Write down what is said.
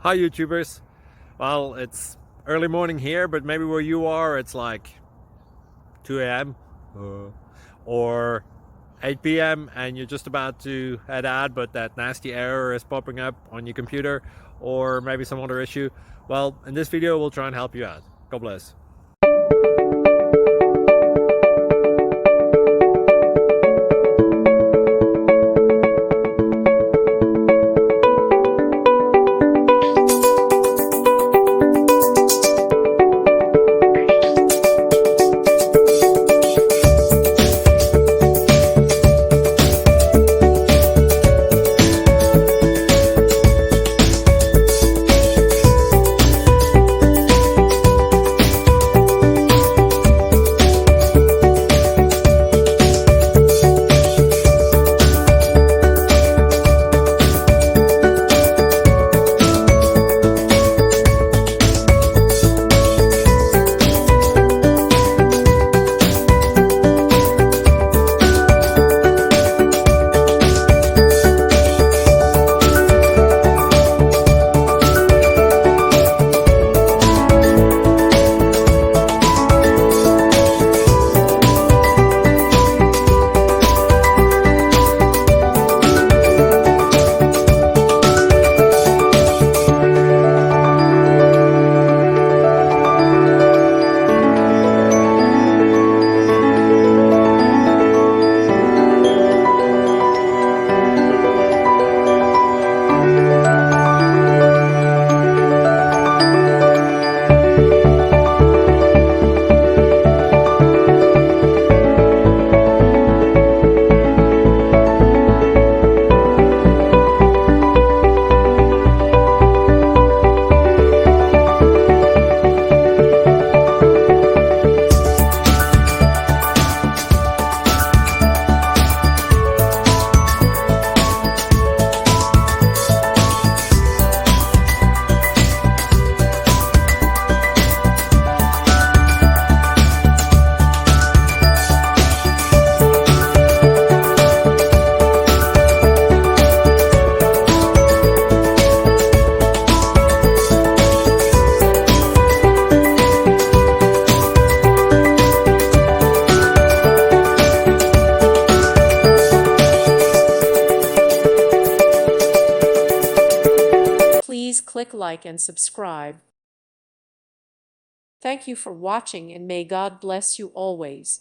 Hi YouTubers. Well, it's early morning here, but maybe where you are it's like 2 a.m. Or 8 p.m. and you're just about to head out, but that nasty error is popping up on your computer, or maybe some other issue. Well, in this video we'll try and help you out. God bless. Please click like and subscribe. Thank you for watching, and may God bless you always.